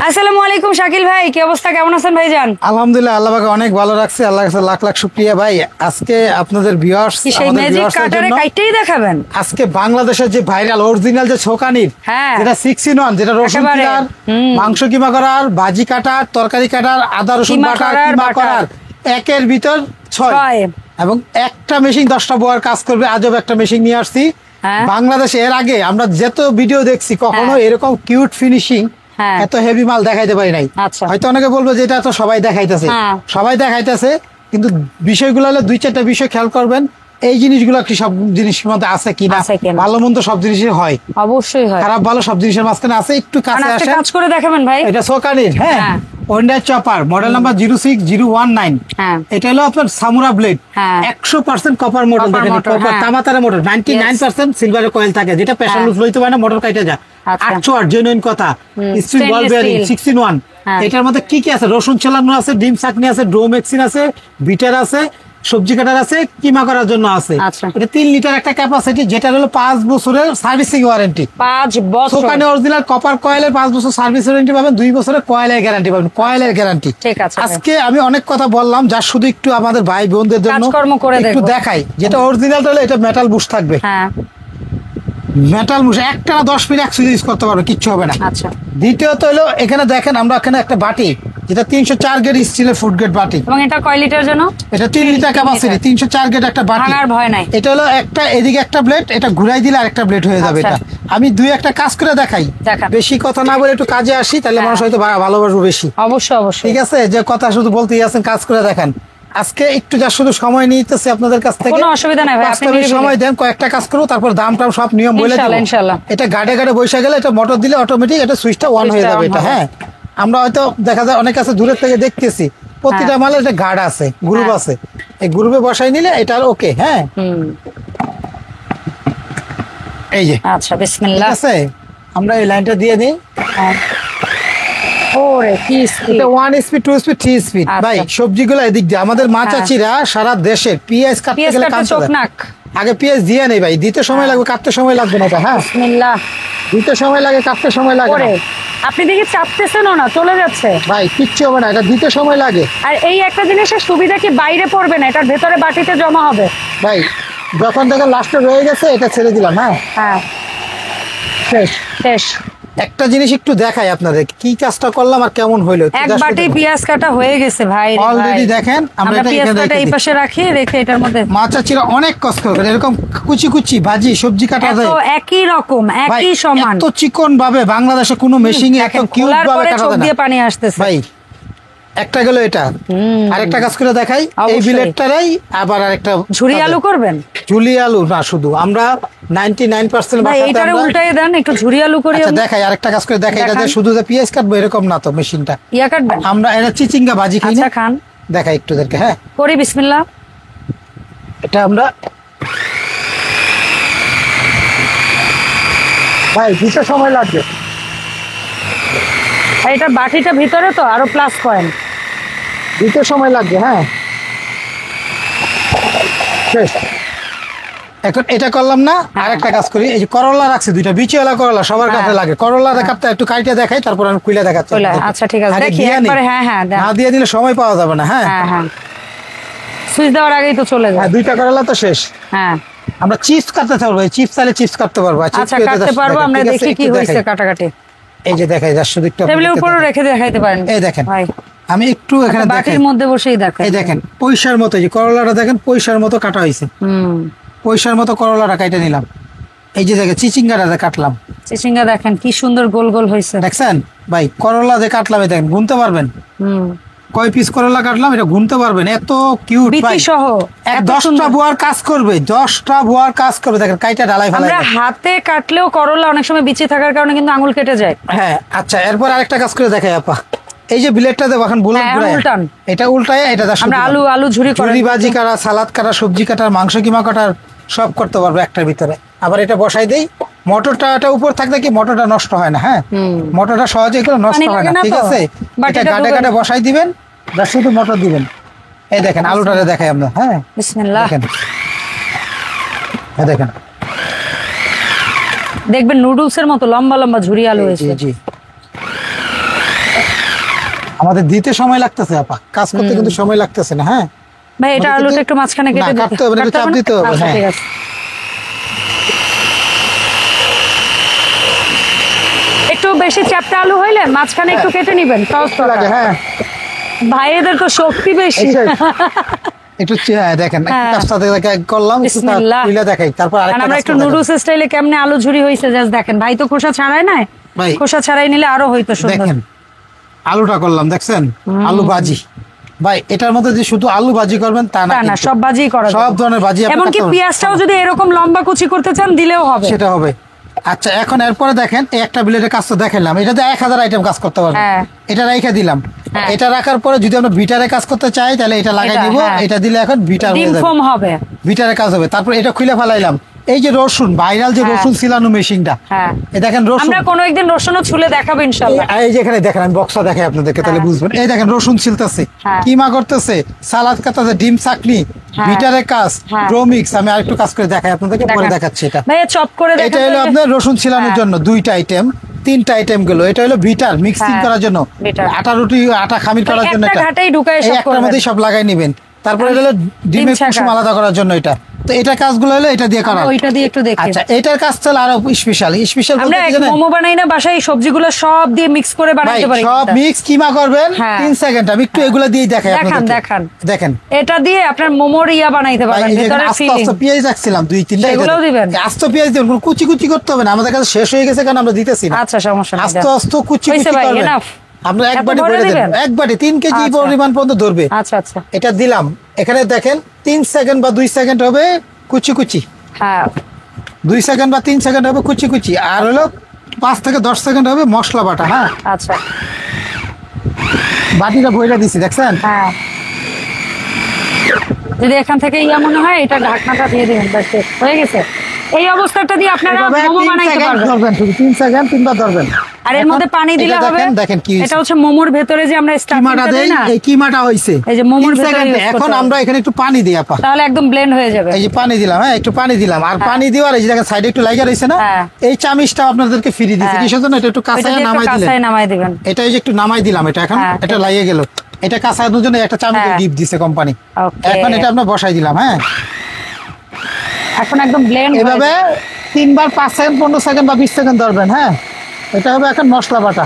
আসসালামু আলাইকুম শাকিল ভাই, কি অবস্থা, কেমন আছেন ভাইজান? আলহামদুলিল্লাহ, আল্লাহ পাক অনেক ভালো রাখছে, আল্লাহর কাছে লাখ লাখ শুকরিয়া। ভাই আজকে আপনাদের ভিউয়ার্স, সেই ম্যাজিক কাটারে কাইটেই দেখাবেন আজকে বাংলাদেশের যে ভাইরাল অরিজিনাল যে ছোকানির, যেটা 6 in 1, যেটা রসুন কাটার, মাংস কিমা করার, ভাজি কাটার, তরকারি কাটার, আদা রসুন বাটার, কিমা করার, একের ভিতর 6 এবং একটা মেশিন 10টা বোয়ার কাজ করবে। আজব একটা মেশিন নিয়ে আসছি বাংলাদেশে। এর আগে আমরা যত ভিডিও দেখছি কখনো এরকম কিউট ফিনিশিং, এত হেভি মাল দেখাইতে পারি নাই। হয়তো অনেকে বলবো যে এটা তো সবাই দেখাইতেছে, সবাই দেখাইতেছে, কিন্তু বিষয়গুলো হলো 2-4টা বিষয় খেয়াল করবেন। এই জিনিসগুলো কি সব জিনিসের মধ্যে আছে কিনা, ভালো মন্দ সব জিনিসই হয়, অবশ্যই হয়, খারাপ ভালো সব জিনিসের মাঝখানে আছে। একটু কাছে আসেন, কাজ করে দেখাবেন ভাই। এটা সোকানির, হ্যাঁ, ওন্ডা চপার, মডেল নাম্বার 06019। এটা হলো আপনার সামুরা ব্লেড, 100% কপার মডেল। দেখেন কপার তামাতারা মডেল, 99% সিলভারের কয়েল থাকে, যেটা প্রেসার লুজ লইতে পারে না, মোটর কাইটা যায়। 808 জেনুইন কথা, স্টিল বল বেয়ারিং 6 in 1। এটার মধ্যে কি কি আছে? রসুন চালানো আছে, ডিম চাকনি আছে, ড্রো মেক্সিন আছে, বিটার আছে, সবজি কাটার আছে, কিমা করার জন্য আছে। এটা 3 লিটার একটা ক্যাপাসিটি, যেটা হলো 5 বছরের সার্ভিসিং ওয়ারেন্টি। 5 বছর ওখানে অরিজিনাল কপার কয়েলের 5 বছর সার্ভিস ওয়ারেন্টি পাবেন, 2 বছরের কয়েলের গ্যারান্টি পাবেন, কয়েলের গ্যারান্টি। ঠিক আছে, আজকে আমি অনেক কথা বললাম, যা শুধু একটু আমাদের ভাই বোনদের জন্য একটু দেখাই। যেটা অরিজিনালটা হলো এটা মেটাল বুশ থাকবে, মেটাল বুশ, একটা 10 ফিট 100 ইউজ করতে পারবে, কিচ্ছু হবে না। আচ্ছা, দ্বিতীয়ত হলো এখানে দেখেন আমরা এখানে একটা বাটি, যেটা 304 গ্রেড স্টিলের ফুড গ্রেড বাটি, এবং এটা কয় লিটার জন্য? এটা 3 লিটার ক্যাপাসিটি, 304 গ্রেড একটা বাটি, ভাঙার ভয় নাই। এটা হলো একটা এদিকে একটা ব্লেড, এটা ঘুরাই দিলে আরেকটা ব্লেড হয়ে যাবে। এটা আমি দুই একটা কাজ করে দেখাই, বেশি কথা না বলে একটু কাজে আসি, তাহলে মানুষ হয়তো ভালোবাসবে বেশি। অবশ্যই অবশ্যই, ঠিক আছে, যে কথা শুধু বলতেই আছেন, কাজ করে দেখান। আজকে একটু যা শুধু সময় নিতেছি আপনাদের কাছ থেকে, কোনো অসুবিধা নাই ভাই, আপনি সময় দেন, কয়েকটা কাজ করব, তারপর দাম টাম সব নিয়ম বলে দেব ইনশাআল্লাহ। এটা গাড়ে গাড়ে বসে গেলে এটা মোটর দিলে অটোমেটিক এটা সুইচটা অন হয়ে যাবে। এটা হ্যাঁ, আমরা হয়তো দেখা যায় অনেক কাছে দূরের থেকে দেখতেছি, প্রতিটা মালে একটা গার্ড আছে, গ্রুপ আছে, এই গ্রুপে বসাই নিলে এটা ওকে। হ্যাঁ, এই যে, আচ্ছা বিসমিল্লাহ, ঠিক আছে, আমরা এই লাইনটা দিয়ে দিই। ওরে কি স্পিড, এটা 1 স্পিড 2 স্পিড 3 স্পিড। ভাই সবজিগুলো এদিক দিয়ে আমাদের মা চাচিরা সারা দেশে পিএস কাটতে গেলে আগে পিএস দিয়ে নেই ভাই, দিতে সময় লাগবে, কাটতে সময় লাগবে না। এটা হ্যাঁ, বিসমিল্লাহ, দিতে সময় লাগে, কাটতে সময় লাগে। আপনি দেখি চাপতেছেন না, চলে যাচ্ছে ভাই, কিচ্ছু হবে না, এটা দিতে সময় লাগে। আর এই একটা জিনিসের সুবিধা কি বাইরে পড়বে না, এটার ভেতরে বাটিতে জমা হবে ভাই। যখন দেখেন লাস্টে রয়ে গেছে, এটা ছেড়ে দিলাম। হ্যাঁ হ্যাঁ, শেষ শেষ। একটা জিনিস একটু দেখাই আপনাদের, কি কাজটা করলাম আর কেমন হইলো। এক বাটি পেঁয়াজ কাটা হয়ে গেছে ভাই, অলরেডি দেখেন। আমরা এটা এখানে এই পাশে রাখি, রেখে এটার মধ্যে মাছাচিরা অনেক কষ্ট করে এরকম কুচি কুচি ভাজি সবজি কাটা যায়, একই রকম একই সমান, এত চিকন ভাবে বাংলাদেশে কোনো মেশিং এ এত কিউট ভাবে কাটা যায় না। দিয়ে পানি আসতেছে ভাই। একটা গেল এটা, আরেকটা কাজ করে দেখাই। এই বিলেটটারই আবার আরেকটা ঝুরি আলু করবেন। ঝুরি আলু না, শুধু আমরা 99% ভাই এইটারে উল্টায় দেন, একটু ঝুরি আলু করি। আচ্ছা দেখাই, আরেকটা কাজ করে দেখাই। এটা যে শুধু যে পেঁয়াজ কাটবো এরকম না তো, মেশিনটা ইয়া কাটবেন। আমরা এটা চিচিঙ্গা ভাজি খাই না, খান দেখাই একটু দেখে। হ্যাঁ করি, বিসমিল্লাহ। এটা আমরা ভাই দিতে সময় লাগবে, এটা বাটিটা ভিতরে তো আরো প্লাস পয়েন্ট, দিতে সময় লাগবে। হ্যাঁ শেষ। এখন এটা করলাম না, আরেকটা কাজ করি। এই যে করলা রাখছি, দুইটা বিচিওয়ালা করলা সবার কাছে লাগে, করলা কাটতে একটু কাইটে দেখাই, তারপর আমি খুলে দেখাচ্ছি। আচ্ছা ঠিক আছে, দেখি একবারে। হ্যাঁ হ্যাঁ, না দিয়ে দিলে সময় পাওয়া যাবে না। হ্যাঁ হ্যাঁ, সুইচ দেওয়ার আগেই তো চলে যায়। দুইটা করলা তো শেষ। হ্যাঁ, আমরা চিপস কাটতে পারবো, চিপস চাইলে চিপস কাটতে পারবো। আচ্ছা কাটতে পারবো, আমরা দেখি কি হইছে কাটাকাটি। এই যে দেখাই, যা শুধু একটু টেবিলের উপরে রেখে দেখাইতে পারেন। এই দেখেন ভাই, আমি একটু এখানে বাটির মধ্যে বসেই দেখাই। এই দেখেন পয়সার মতো, এই যে করলাটা দেখেন পয়সার মতো কাটা হইছে। পয়সার মতো করলাটা কাটে নিলাম। এই যে দেখেন চিচিঙ্গাটা কাটলাম, চিচিঙ্গা দেখেন কি সুন্দর গোল গোল হইছে, দেখছেন ভাই। করলা যে কাটলাম, এই দেখেন গুনতে পারবেন কয় পিস করলা কাটলাম, এটা গুনতে পারবেন। এত কিউট ভাই, সহ 10টা বুয়ার কাজ করবে, 10টা বুয়ার কাজ করবে। দেখেন কাইটা ডালাই ফেলাই। আমরা হাতে কাটলেও করলা অনেক সময় বিচি থাকার কারণে কিন্তু আঙুল কেটে যায়। হ্যাঁ আচ্ছা, এরপর আরেকটা কাজ করে দেখাই আপা। এই যে বিলেটটা দেব, এখন বুলেট উল্টান, এটা উল্টায়, এটা আমরা আলু ঝুরি ভাজি কাটা, সালাদ কাটা, সবজি কাটার, মাংস কিমা কাটার সব করতে পারবো একটার ভিতরে। আবার এটা বসাই দেই, মোটরটা উপর থাকলে কি মোটরটা নষ্ট হয় না। হ্যাঁ মোটরটা সহজে নষ্ট হয় না, ঠিক আছে। এটা গাটে গাটে বসাই দিবেন, শুধু মোটর দিবেন। এই দেখেন আলুটারে দেখাই আমরা। হ্যাঁ বিসমিল্লাহ, দেখেন দেখবেন নুডলসের মতো লম্বা লম্বা ঝুরি আলু হয়েছে। জি আমাদের দিতে সময় লাগতেছে আপা, কাজ করতে কিন্তু সময় লাগতেছে না। হ্যাঁ ভাই, এটা আলুটা একটু মাঝখানে কেটে দিতে কাটতে হবে না, একটু চাপ দিতে হবে। আচ্ছা, হ্যাঁ ঠিক আছে। একটু বেশি চ্যাপ্টা আলু হইলে মাঝখানে একটু কেটে নিবেন, সহজ লাগে। হ্যাঁ ভাইয়েদের তো শক্তি বেশি। একটু দেখেন কাজটা করলাম, দেখাই তারপর আমরা একটু নুডলস স্টাইলে কেমনে আলু ঝুরি হইছে জাস্ট দেখেন। ভাই তো খোসা ছাড়াই নাই, খোসা ছাড়াই নিলে আরো হইতো সুন্দর। দেখেন আলুটা করলাম, দেখছেন আলু ভাজি। ভাই এটার মধ্যে যে শুধু আলু ভাজি করবেন তা না, সব ভাজি করা, সব ধরনের ভাজি। এমনকি পেঁয়াজটাও যদি এরকম লম্বা কুচি করতে চান দিলেও হবে, সেটা হবে। আচ্ছা এখন এরপরে দেখেন এই একটা ব্লেডের কাজ তো দেখালাম, এটাতে 1000 আইটেম কাজ করতে পারবেন। এটা রেখে দিলাম, এটা রাখার পরে যদি আমরা বিটারে কাজ করতে চাই তাহলে এটা লাগাই দিব, এটা দিলে এখন বিটার হয়ে যাবে, বিটারে কাজ হবে। তারপর এটা খুলে ফেলাইলাম। এই যে রসুন, ভাইরাল যে রসুন ছিলানো মেশিনটা, এই দেখেন রসুন, আমরা কোনো একদিন রসুনও ছুলে দেখাবো ইনশাআল্লাহ। এই যে এখানে দেখেন আমি বক্সটা দেখাই আপনাদেরকে, তাহলে বুঝবেন। এই দেখেন রসুন ছিলতেছে, কিমা করতেছে, সালাদ কাটাছে, ডিম চাটনি, বিটারে কাজ, ড্রোমিক্স। আমি আরেকটু কাজ করে দেখাই আপনাদেরকে, পরে দেখাচ্ছি। এটা ভাইয়া চপ করে দেখান। এটা হলো আপনার রসুন ছিলানোর জন্য 2টা আইটেম, 3টা আইটেম গুলো। এটা হলো বিটার মিক্সিং করার জন্য, আটা রুটি আটা খামির করার জন্য। এটা একটার মধ্যে সব লাগাই নেবেন। তারপরে হলো ডিমের কুসুম আলাদা করার জন্য এটা। তো এটা কাজগুলো হলো এটা দিয়ে করা। ওইটা দিয়ে একটু দেখি। আচ্ছা এটার কাজ চলে আরো স্পেশাল আমরা মোমো বানাই না বাসায়, এই সবজিগুলো সব দিয়ে মিক্স করে বানাইতে পারি। সব মিক্স কিমা করবেন 3 সেকেন্ড। আমি একটু এগুলো দিয়ে দেখাই আপনাদের। দেখেন এটা দিয়ে আপনার মোমোর ইয়া বানাইতে পারবেন। ভিতরে আস্তে পেঁয়াজ রাখছিলাম 2-3টা, এগুলোও দিবেন। আস্তে পেঁয়াজ দিবেন, কুচি কুচি করতে হবে না, আমাদের কাছে শেষ হয়ে গেছে কারণ আমরা দিতেছি না। আচ্ছা সমস্যা নেই, আস্তে কুচি কুচি করবেন। আমরা একবারে বলে দেব, একবারে 3 কেজি পরিমাণ পর্যন্ত ধরবে। আচ্ছা আচ্ছা, এটা দিলাম। এখানে দেখেন 3 সেকেন্ড বা 2 সেকেন্ড হবে কুচি কুচি। হ্যাঁ 2 সেকেন্ড বা 3 সেকেন্ড হবে কুচি কুচি, আর হলো 5 থেকে 10 সেকেন্ড হবে মশলা বাটা। হ্যাঁ আচ্ছা, বাটিটা বইলা দিছি, দেখছেন? হ্যাঁ যদি এখান থেকে ইয়া মনে হয় এটা ঢাকনাটা দিয়ে দিবেন, বাস হয়ে গেছে। এই অবস্থাটা দিয়ে আপনারা মোমো বানাইতে পারবেন। ধরবেন শুধু 3 সেকেন্ড, 3বার ধরবেন। আর এর মধ্যে পানি দিলে হবে। দেখেন কি এটা হচ্ছে মোমোর ভেতরে যে আমরা স্টাফিংটা দেই না, এই কিমাটা হইছে এই যে মোমোর ভেতরে। এখন আমরা এখানে একটু পানি দিই আপা, তাহলে একদম ব্লেন্ড হয়ে যাবে। এই যে পানি দিলাম, হ্যাঁ একটু পানি দিলাম। আর পানি দেওয়ার এই যে দেখেন সাইডে একটু লাগা রইছে না, এই চামিচটা আপনাদেরকে ফ্রি দিছি। কিসের জন্য? এটা একটু কাঁচায় নামাই দিবেন। এটা এই যে একটু নামাই দিলাম, এটা এখন এটা লাগিয়ে গেল। এটা কাঁচানোর জন্য একটা চামিচের গিফট দিছে কোম্পানি। এখন এটা আমরা বসাই দিলাম। হ্যাঁ এখন একদম ব্লেন্ড এভাবে 3 বার 5 সেকেন্ড, 15 সেকেন্ড বা 20 সেকেন্ড ধরবেন। হ্যাঁ এটা হবে এখন মশলা বাটা।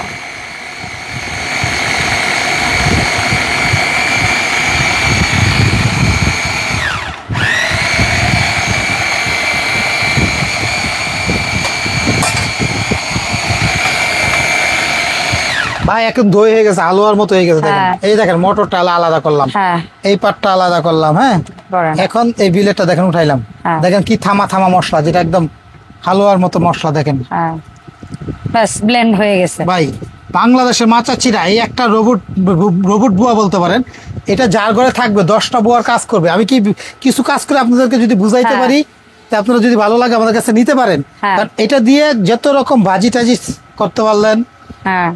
ভাই এখন দই হয়ে গেছে, হালুয়ার মতো হয়ে গেছে। দেখেন এই দেখেন মটরটা আলাদা করলাম, এই পাটটা আলাদা করলাম। হ্যাঁ এখন এই বিলেটটা দেখেন উঠাইলাম। দেখেন কি থামা থামা মশলা, যেটা একদম হালুয়ার মতো মশলা। দেখেন বাস ব্লেন্ড হয়ে গেছে। ভাই বাংলাদেশের মাচাচিরা এই একটা রোবট বুয়া বলতে পারেন। এটা যার ঘরে থাকবে 10টা বুয়ার কাজ করবে। আমি কি কিছু কাজ করে আপনাদেরকে যদি বুঝাইতে পারি, তা আপনারা যদি ভালো লাগে আমাদের কাছে নিতে পারেন। কারণ এটা দিয়ে যত রকম ভাজি টাজি করতে পারলেন,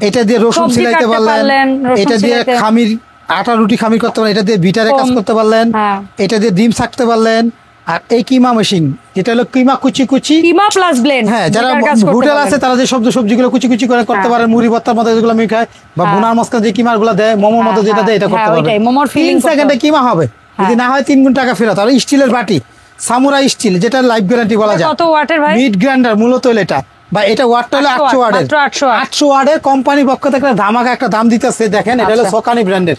এটা দিয়ে রসুন ছিলাইতে পারলেন, এটা দিয়ে খামির আটা রুটি খামির করতে পারলেন, এটা দিয়ে বিটারে কাজ করতে পারলেন, এটা দিয়ে ডিম ছাকতে পারলেন। আর এই কিমা মেশিন যেটা হলো কিমা কুচি কুচি, কিমা প্লাস ব্লেন্ড। হ্যাঁ যারা হোটেল আছে তারা যে সবজিগুলো কুচি কুচি করে করতে পারেন, মুড়ি ভর্তার মধ্যে যেগুলো আমি খাই, বা বোনার মসকা যে কিমার গুলো দেয়, মোমোর মধ্যে যেটা দেয়, এটা করতে পারবেন। 3 সেকেন্ডে কিমা হবে। যদি না হয় 3 গুণ টাকা ফেরত। আর স্টিলের বাটি, সামুরাই স্টিল, যেটা লাইফ গ্যারান্টি বলা যায়। কত ওয়াটের ভাই? মিড গ্রাইন্ডার মূলত এটা। বা এটা ওয়াটটা হলো 800 ওয়াটের। 800 ওয়াটের কোম্পানি পক্ষ থেকে ধামাকা একটা দাম দিতেছে। দেখেন এটা হলো সোকানি ব্র্যান্ডের।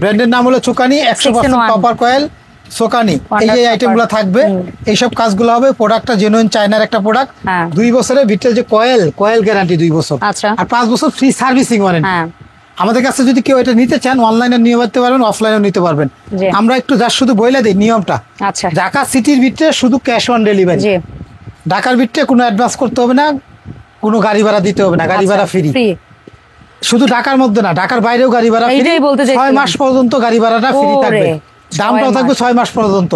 ব্র্যান্ডের নাম হলো চোকানি, 100% কপার কয়েল সোকানি। এই যে আইটেমগুলো থাকবে, এইসব কাজগুলো হবে। প্রোডাক্টটা জেনুইন চায়নার একটা প্রোডাক্ট। 2 বছরের ভিতরে যে কয়েল গ্যারান্টি 2 বছর, আর 5 বছর ফ্রি সার্ভিসিং ওয়ারেন্টি। আমাদের কাছে যদি কেউ এটা নিতে চান অনলাইনে নিয়ে নিতে পারবেন, অফলাইনেও নিতে পারবেন। আমরা একটু যা শুধু বলে দিই নিয়মটা। ঢাকা সিটির ভিতরে শুধু ক্যাশ অন ডেলিভারি। ঢাকার ভিতরে কোনো অ্যাডভান্স করতে হবে না, কোনো গাড়ি ভাড়া দিতে হবে না, গাড়ি ভাড়া ফ্রি। শুধু ঢাকার মধ্যে না, ঢাকার বাইরেও গাড়ি ভাড়া ফ্রি। 6 মাস পর্যন্ত গাড়ি ভাড়াটা ফ্রি থাকবে, দামটাও থাকবে 6 মাস পর্যন্ত।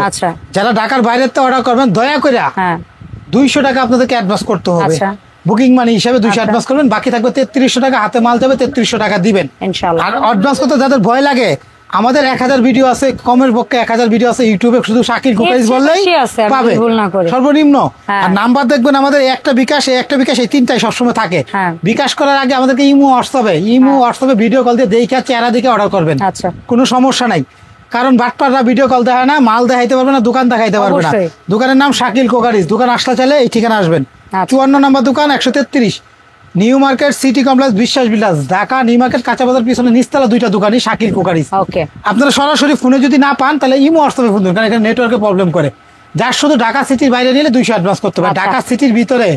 যারা ঢাকার বাইরের তো অর্ডার করবেন দয়া করে 200 টাকা আপনাদেরকে অ্যাডভান্স করতে হবে। বুকিং মানি হিসাবে 200 অ্যাডভান্স করবেন, বাকি থাকবে 3300 টাকা। হাতে মাল যাবে 3300 টাকা দিবেন। আর অ্যাডভান্স করতে যাদের ভয় লাগে আমাদের 1000 ভিডিও আছে, কমের পক্ষে 1000 ভিডিও আছে ইউটিউবে, শুধু শাকিল কুকারিজ বললেই পাবে সর্বনিম্ন। আর নাম্বার দেখবেন আমাদের একটা বিকাশ এই 3টাই সবসময় থাকে। বিকাশ করার আগে আমাদেরকে ইমো হোয়াটসঅ্যাপে ভিডিও কল দিয়ে দেখে চেহারা দেখে অর্ডার করবেন, কোনো সমস্যা নাই। কারণ বাটপাররা ভিডিও কল দেখায় না, মাল দেখাইতে পারবে না, দোকান দেখাইতে পারবে না। দোকানের নাম শাকিল কুকারিজ, দোকান আসতে চাইলে এই ঠিকানা আসবেন। 54 নম্বর দোকান, 133 নিউ মার্কেট সিটি কমপ্লেক্স, বিশ্বাস বিলাস, ঢাকা নিউ মার্কেট, কাঁচা বাজার পিছনে নিচতলা 2টা দোকানই শাকিল কুকারিজ। আপনারা সরাসরি ফোনে যদি না পান তাহলে ইমো হোয়াটসঅ্যাপে ফোন দিন, কারণ এখানে নেটওয়ার্কের প্রবলেম করে। যার শুধু ঢাকা সিটির বাইরে নিলে 200 অ্যাডভান্স করতে হবে, ঢাকা সিটির ভিতরে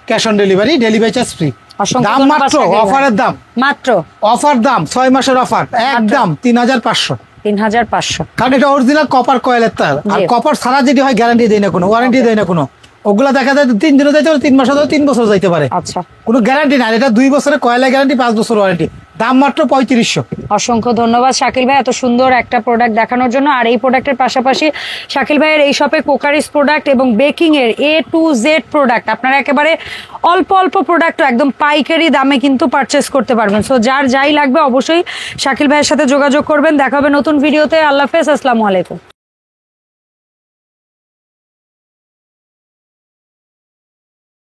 cash on delivery, delivery charge free. দাম মাত্র অফারের দাম, মাত্র অফার দাম 6 মাসের অফার, একদম 3500। কারণ এটা অরিজিনাল কপার কয়েলের তার, আর কপার ছাড়া যেটি হয় গ্যারান্টি দেয় না কোনো, ওয়ারেন্টি দেয় না কোনো। ওগুলা দেখা যায় 3 দিনও যাইতে পারে, 3 মাস 3 বছর যাইতে পারে, কোনো গ্যারান্টি নাই। এটা 2 বছরের কয়েলের গ্যারান্টি, 5 বছর ওয়ারেন্টি, দাম মাত্র 3500। অসংখ্য ধন্যবাদ শাকিল ভাই এত সুন্দর একটা প্রোডাক্ট দেখানোর জন্য। আর এই প্রোডাক্টের পাশাপাশি শাকিল ভাইয়ের এই শপে কুকারিজ প্রোডাক্ট এবং বেকিং এর A to Z প্রোডাক্ট আপনারা একেবারে অল্প অল্প প্রোডাক্ট একদম পাইকারি দামে কিন্তু পারচেস করতে পারবেন। সো যার যাই লাগবে অবশ্যই শাকিল ভাইয়ের সাথে যোগাযোগ করবেন। দেখা হবে নতুন ভিডিওতে। আল্লাহ হাফেজ, আসসালামু আলাইকুম।